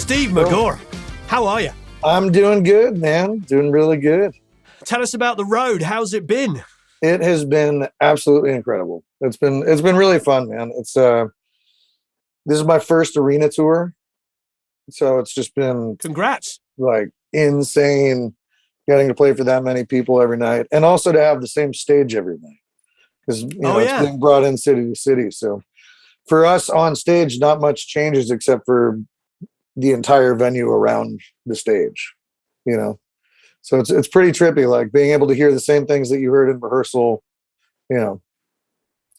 Steve Maggiora, how are you? I'm doing good, man. Doing really good. Tell us about the road. How's it been? It has been absolutely incredible. It's been really fun, man. This is my first arena tour, so it's just been Congrats. like insane getting to play for that many people every night, and also to have the same stage every night because it's being brought in city to city. So for us on stage, not much changes except for the entire venue around the stage, So it's pretty trippy, like being able to hear the same things that you heard in rehearsal, out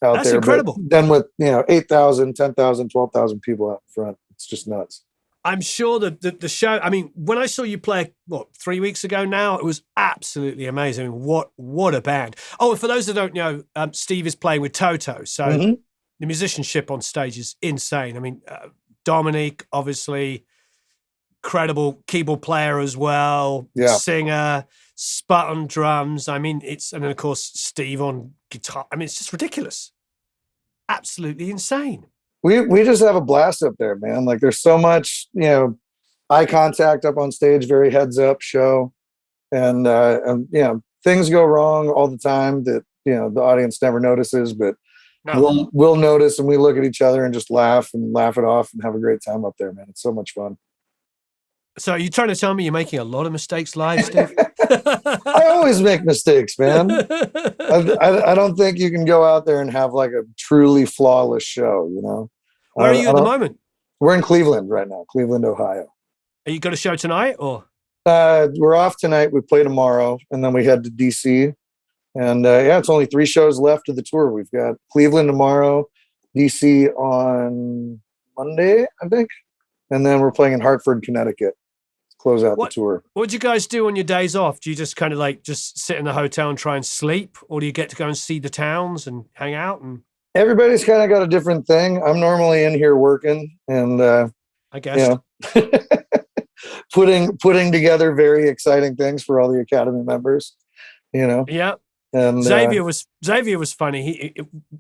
That's there. Incredible. But then with 8,000, 10,000, 12,000 people out front, it's just nuts. I'm sure that the show, I mean, when I saw you play, 3 weeks ago now, it was absolutely amazing. I mean, what a band. Oh, and for those that don't know, Steve is playing with Toto. So the musicianship on stage is insane. I mean, Dominique, obviously, incredible keyboard player as well, singer, Sput on drums. I mean, and then of course, Steve on guitar. I mean, it's just ridiculous. Absolutely insane. We just have a blast up there, man. Like there's so much, eye contact up on stage, very heads up show. And things go wrong all the time that, the audience never notices, but we'll notice, and we look at each other and just laugh it off and have a great time up there, man. It's so much fun. So are you trying to tell me you're making a lot of mistakes live, Steve? I always make mistakes, man. I don't think you can go out there and have like a truly flawless show, Where are you at the moment? We're in Cleveland right now, Cleveland, Ohio. Are you got a show tonight or? We're off tonight. We play tomorrow, and then we head to DC. And it's only 3 shows left of the tour. We've got Cleveland tomorrow, DC on Monday, I think. And then we're playing in Hartford, Connecticut. Close out the tour. What do you guys do on your days off? Do you just kind of like just sit in the hotel and try and sleep, or do you get to go and see the towns and hang out? And everybody's kind of got a different thing. I'm normally in here working and I guess putting together very exciting things for all the Academy members. Yeah. And Xavier was funny. He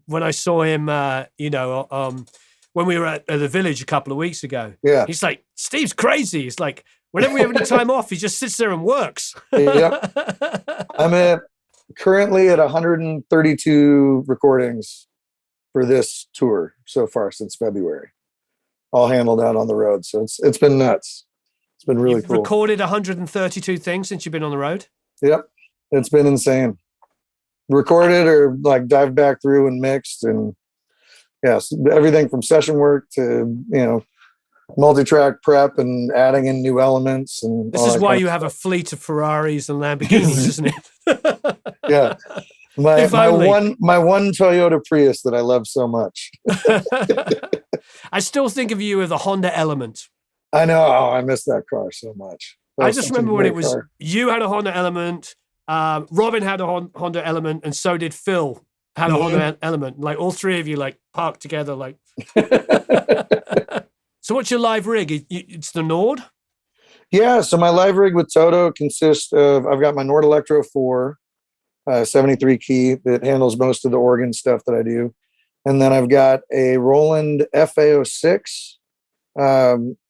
when I saw him, when we were at the Village a couple of weeks ago. Yeah. He's like, Steve's crazy. It's like, whenever we have any time off, he just sits there and works. Yep. I'm currently at 132 recordings for this tour so far since February, all handled out on the road. So it's been nuts. It's been really cool. Recorded 132 things since you've been on the road? Yep. It's been insane. Recorded or like dived back through and mixed, and yes, everything from session work to, multi-track prep and adding in new elements. And this is why you have a fleet of Ferraris and Lamborghinis, isn't it? Yeah. My one Toyota Prius that I love so much. I still think of you with a Honda Element. I know. Oh, I miss that car so much. I just remember when it was you had a Honda Element, Robin had a Honda Element, and so did Phil had a Honda Element. Like all 3 of you like parked together like. So what's your live rig? It's the Nord? Yeah, so my live rig with Toto consists of, I've got my Nord Electro 4, 73 key that handles most of the organ stuff that I do. And then I've got a Roland FA06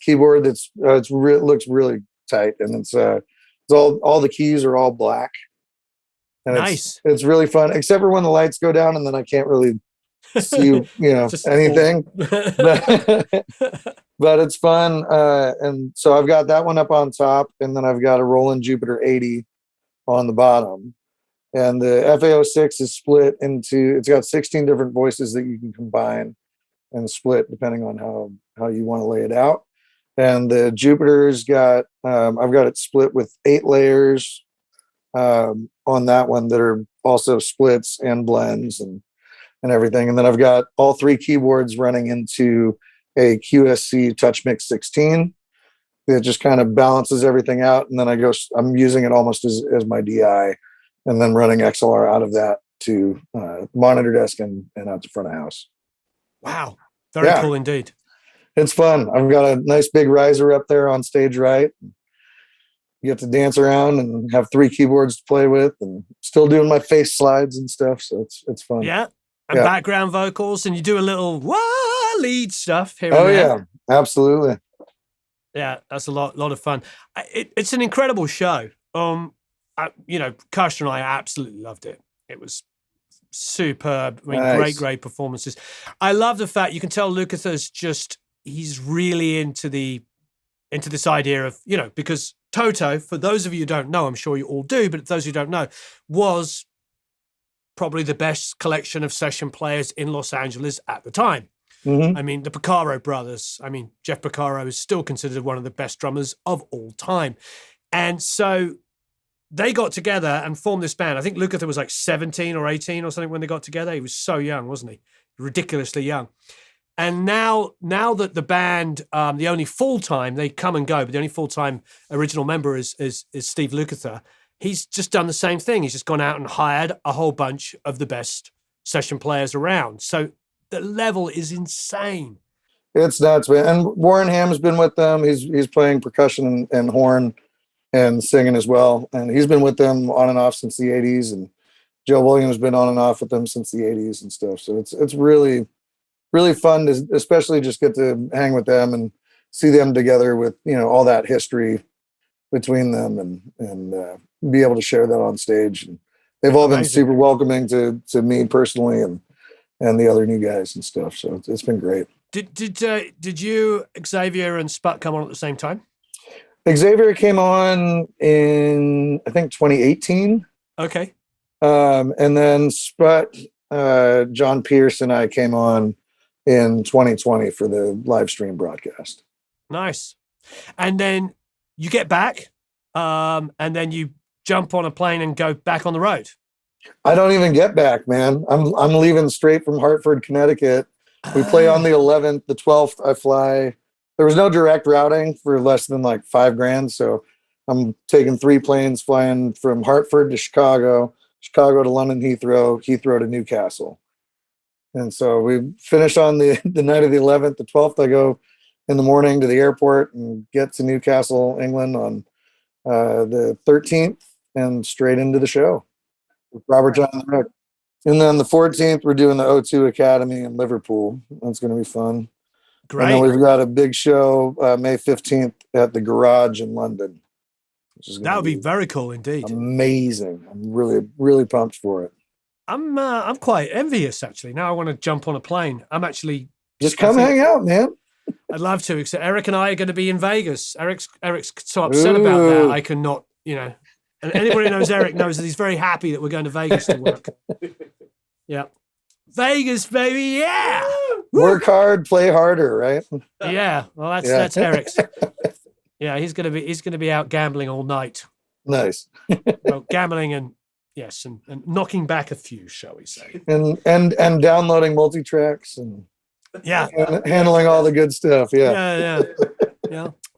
keyboard that's looks really tight, and it's all the keys are all black. And nice. It's really fun, except for when the lights go down, and then I can't really see anything. But it's fun, and so I've got that one up on top, and then I've got a Roland Jupiter 80 on the bottom. And the FA06 is split into, it's got 16 different voices that you can combine and split depending on how you want to lay it out. And the Jupiter's got, I've got it split with 8 layers on that one that are also splits and blends and everything. And then I've got all 3 keyboards running into a QSC Touch Mix 16 that just kind of balances everything out. And then I'm using it almost as my DI, and then running XLR out of that to monitor desk and out to front of house. Wow. Very cool indeed. It's fun. I've got a nice big riser up there on stage right. You get to dance around and have 3 keyboards to play with, and still doing my face slides and stuff. So it's fun. Yeah. And background vocals, and you do a little lead stuff here and there. Yeah, absolutely. Yeah, that's a lot of fun. It's an incredible show. Karsten and I absolutely loved it. It was superb. I mean, Nice. great performances. I love the fact you can tell Lukather's he's really into this idea of, because Toto, for those of you who don't know, I'm sure you all do, but those who don't know, was probably the best collection of session players in Los Angeles at the time. Mm-hmm. I mean, the Porcaro brothers, Jeff Porcaro is still considered one of the best drummers of all time. And so they got together and formed this band. I think Lukather was like 17 or 18 or something when they got together. He was so young, wasn't he? Ridiculously young. And now that the band, the only full-time, they come and go, but the only full-time original member is Steve Lukather. He's just done the same thing. He's just gone out and hired a whole bunch of the best session players around. So the level is insane. It's nuts, man. And Warren Ham's been with them. He's playing percussion and horn and singing as well. And he's been with them on and off since the 80s. And Joe Williams has been on and off with them since the 80s and stuff. So it's really, really fun to especially just get to hang with them and see them together with, all that history between them and be able to share that on stage. And they've all been super welcoming to me personally and the other new guys and stuff. So it's been great. Did you, Xavier and Sput, come on at the same time? Xavier came on in, I think, 2018. Okay. And then Sput, John Pierce and I came on in 2020 for the live stream broadcast. Nice. And then you get back, and then you jump on a plane and go back on the road. I don't even get back, man. I'm leaving straight from Hartford, Connecticut. We play on the 11th. The 12th, I fly. There was no direct routing for less than like $5,000. So I'm taking 3 planes, flying from Hartford to Chicago to London Heathrow to Newcastle. And so we finish on the night of the 11th. The 12th, I go in the morning to the airport and get to Newcastle, England on the 13th and straight into the show with Robert John on the record. And then the 14th, we're doing the O2 Academy in Liverpool. That's going to be fun. Great. And then we've got a big show May 15th at the Garage in London. That would be very cool indeed. Amazing. I'm really, really pumped for it. I'm quite envious, actually. Now I want to jump on a plane. I'm actually... Just come hang out, man. I'd love to, except Eric and I are going to be in Vegas. Eric's so upset about that. I cannot, And anybody who knows Eric knows that he's very happy that we're going to Vegas to work. Yeah. Vegas, baby, yeah! Work hard, play harder, right? Yeah, well, that's Eric's. Yeah, he's gonna be out gambling all night. Nice. Well, gambling and knocking back a few, shall we say? And downloading multi-tracks and handling all the good stuff. Yeah.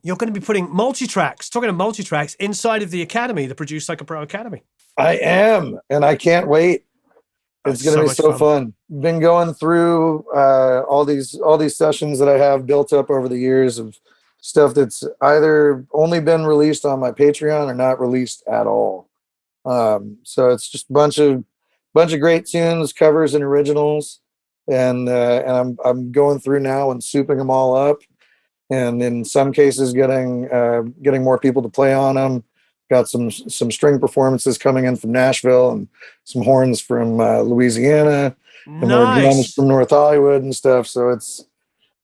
You're going to be putting multi-tracks. Talking of multi-tracks inside of the academy, the Produce Like a Pro Academy. I am, and I can't wait. It's going to be so fun. Been going through all these sessions that I have built up over the years of stuff that's either only been released on my Patreon or not released at all. So it's just a bunch of great tunes, covers, and originals, and I'm going through now and souping them all up, and in some cases getting more people to play on them. Got some string performances coming in from Nashville and some horns from Louisiana, and more drums from North Hollywood and stuff. So it's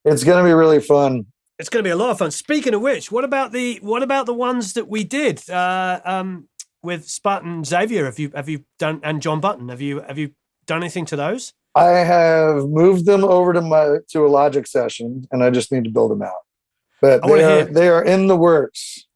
going to be really fun. It's going to be a lot of fun. Speaking of which, what about the ones that we did with Sput and Xavier? Have you done, and John Button? Have you done anything to those? I have moved them over to a Logic session, and I just need to build them out. But they are in the works.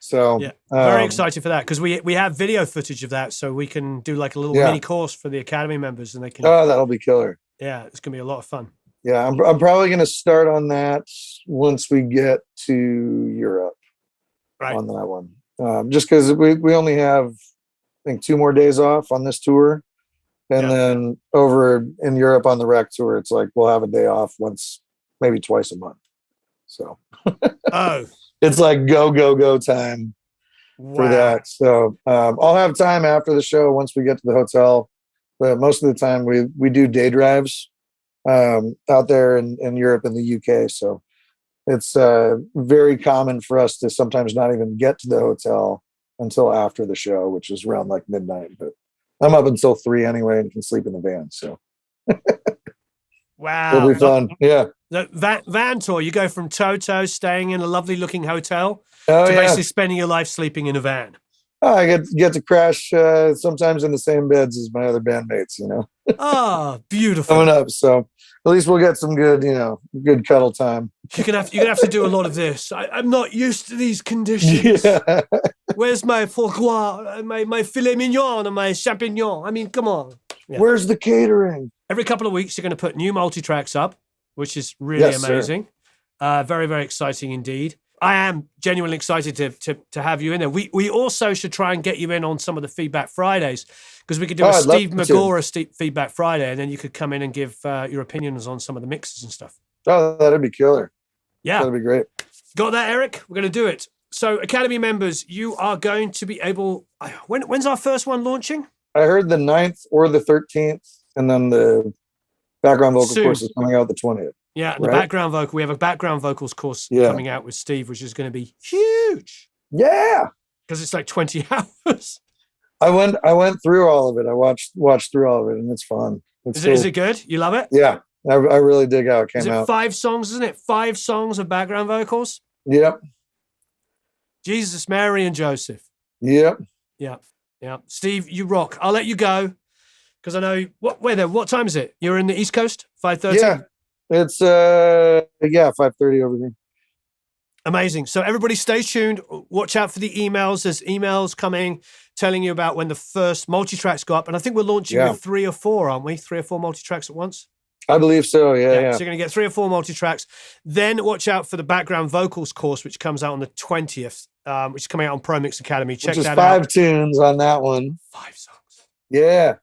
So yeah, very excited for that, because we have video footage of that, so we can do like a little mini course for the Academy members, and they can. Oh, that'll be killer. Yeah, it's gonna be a lot of fun. Yeah, I'm probably gonna start on that once we get to Europe. Right. On that one, just because we only have, I think, 2 more days off on this tour, and then over in Europe on the rec tour, it's like we'll have a day off once, maybe twice a month. So. Oh. It's like go time for that. So I'll have time after the show once we get to the hotel. But most of the time we do day drives out there in Europe and the UK. So it's very common for us to sometimes not even get to the hotel until after the show, which is around like midnight. But I'm up until 3 anyway and can sleep in the van. So wow. it'll be fun. Yeah. The van tour, you go from Toto, staying in a lovely looking hotel, Oh, to yeah. basically spending your life sleeping in a van. Oh, I get to crash sometimes in the same beds as my other bandmates, you know. Ah, beautiful. Coming up. So at least we'll get some good, good cuddle time. You're gonna have to do a lot of this. I'm not used to these conditions. Yeah. Where's my foie gras, my filet mignon, and my champignon? I mean, come on. Yeah. Where's the catering? Every couple of weeks, you're going to put new multi-tracks up, which is really amazing. Very, very exciting indeed. I am genuinely excited to have you in there. We also should try and get you in on some of the Feedback Fridays, because we could do a Steve Maggiora Feedback Friday, and then you could come in and give your opinions on some of the mixes and stuff. Oh, that'd be killer. Yeah. That'd be great. Got that, Eric? We're going to do it. So, Academy members, you are going to be able... When's our first one launching? I heard the 9th or the 13th, and then the background vocal course is coming out the 20th. Yeah, and the background vocal. We have a background vocals course coming out with Steve, which is going to be huge. Yeah. Because it's like 20 hours. I went through all of it. I watched through all of it, and it's fun. Is it good? You love it? Yeah. I really dig how it came out. 5 songs, isn't it? 5 songs of background vocals? Yep. Jesus, Mary, and Joseph. Yep. Yeah. Yeah. Steve, you rock. I'll let you go, because I know... What time is it? You're in the East Coast? 5:30? Yeah. It's 5:30 over there. Amazing. So everybody stay tuned. Watch out for the emails. There's emails coming telling you about when the first multi-tracks go up. And I think we're launching with 3 or 4, aren't we? 3 or 4 multi-tracks at once? I believe so, yeah. So you're going to get 3 or 4 multi-tracks. Then watch out for the background vocals course, which comes out on the 20th, which is coming out on Pro Mix Academy. Check that out. 5 tunes on that one. 5 songs. Yeah.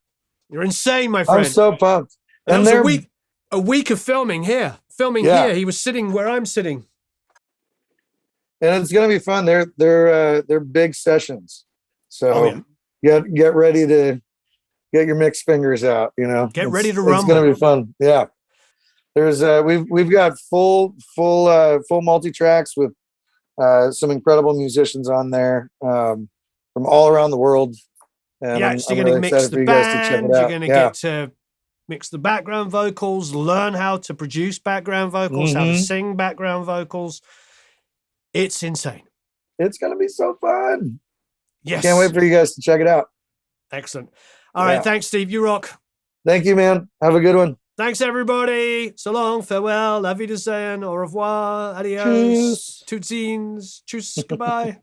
You're insane, my friend. I'm so pumped. And that was a week of filming here. Here. He was sitting where I'm sitting. And it's going to be fun. They're big sessions. So get ready to get your mixed fingers out, Get ready to rumble. It's going to be fun. Yeah. There's we've got full multi-tracks with some incredible musicians on there from all around the world. And so you're going to mix the band, you're going to get to mix the background vocals, learn how to produce background vocals, how to sing background vocals. It's insane. It's going to be so fun. Yes. Can't wait for you guys to check it out. Excellent. All right. Thanks, Steve. You rock. Thank you, man. Have a good one. Thanks, everybody. So long. Farewell. La vie de au revoir. Adios. Tootsies. Tschüss. Goodbye.